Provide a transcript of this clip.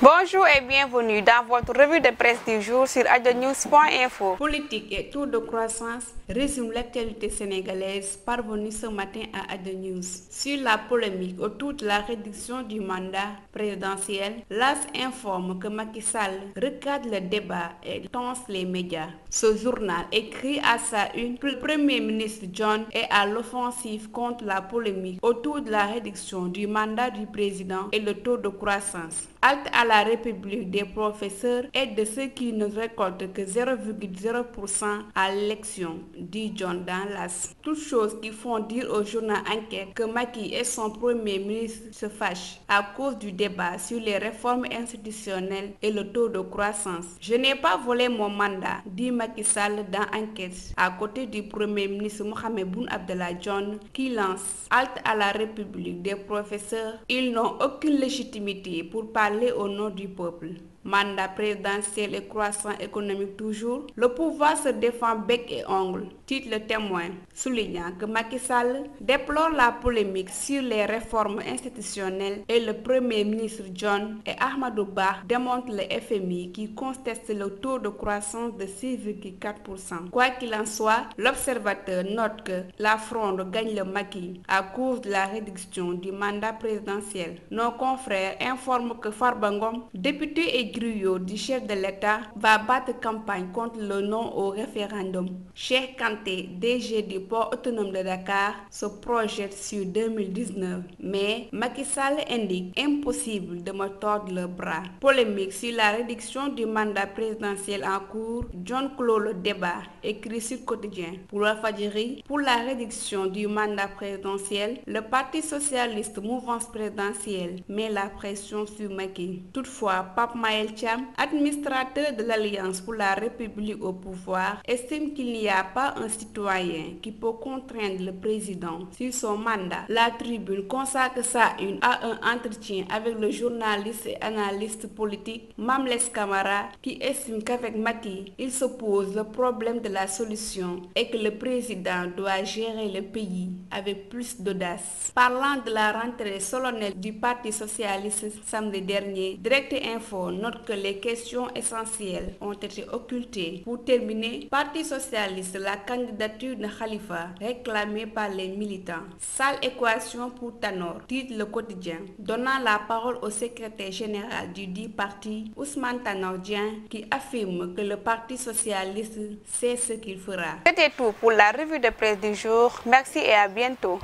Bonjour et bienvenue dans votre revue de presse du jour sur ajonews.info. Politique et taux de croissance résume l'actualité sénégalaise parvenue ce matin à Ajonews. Sur la polémique autour de la réduction du mandat présidentiel, l'AS informe que Macky Sall recadre le débat et tense les médias. Ce journal écrit à sa une que le Premier ministre John est à l'offensive contre la polémique autour de la réduction du mandat du président et le taux de croissance. Halte à la République des professeurs et de ceux qui ne récoltent que 0,0% à l'élection, dit John dans l'AS. Toutes choses qui font dire au journal Enquête que Macky et son Premier ministre se fâchent à cause du débat sur les réformes institutionnelles et le taux de croissance. Je n'ai pas volé mon mandat, dit Macky Sall dans Enquête, à côté du Premier ministre Mohamed Boun Abdallah Dionne qui lance Halte à la République des professeurs. Ils n'ont aucune légitimité pour parler au nom du peuple. Mandat présidentiel et croissance économique toujours, le pouvoir se défend bec et ongle, titre le Témoin, soulignant que Macky Sall déplore la polémique sur les réformes institutionnelles et le Premier ministre John et Ahmadou Ba démontrent le FMI qui conteste le taux de croissance de 6,4%. Quoi qu'il en soit, l'observateur note que la fronde gagne le Macky à cause de la réduction du mandat présidentiel. Nos confrères informent que Farba Ngom, député et griot du chef de l'État, va battre campagne contre le non au référendum. Cheikh Kanté, DG du port autonome de Dakar, se projette sur 2019. Mais Macky Sall indique impossible de me tordre le bras. Polémique sur la réduction du mandat présidentiel en cours, John clôt le débat, écrit sur Quotidien. Pour Walfadjri, pour la réduction du mandat présidentiel, le Parti socialiste mouvance présidentielle met la pression sur Macky. Toutefois, Pape Maël Thiam, administrateur de l'Alliance pour la République au pouvoir, estime qu'il n'y a pas un citoyen qui peut contraindre le président sur son mandat. La Tribune consacre sa une à un entretien avec le journaliste et analyste politique Mamles Camara qui estime qu'avec Macky, il se pose le problème de la solution et que le président doit gérer le pays avec plus d'audace. Parlant de la rentrée solennelle du Parti socialiste samedi dernier, Direct Info note que les questions essentielles ont été occultées. Pour terminer, Parti socialiste, la candidature de Khalifa réclamée par les militants. Sale équation pour Tanor, titre le Quotidien, donnant la parole au secrétaire général du dit parti, Ousmane Tanor Dieng, qui affirme que le Parti socialiste sait ce qu'il fera. C'était tout pour la revue de presse du jour. Merci et à bientôt.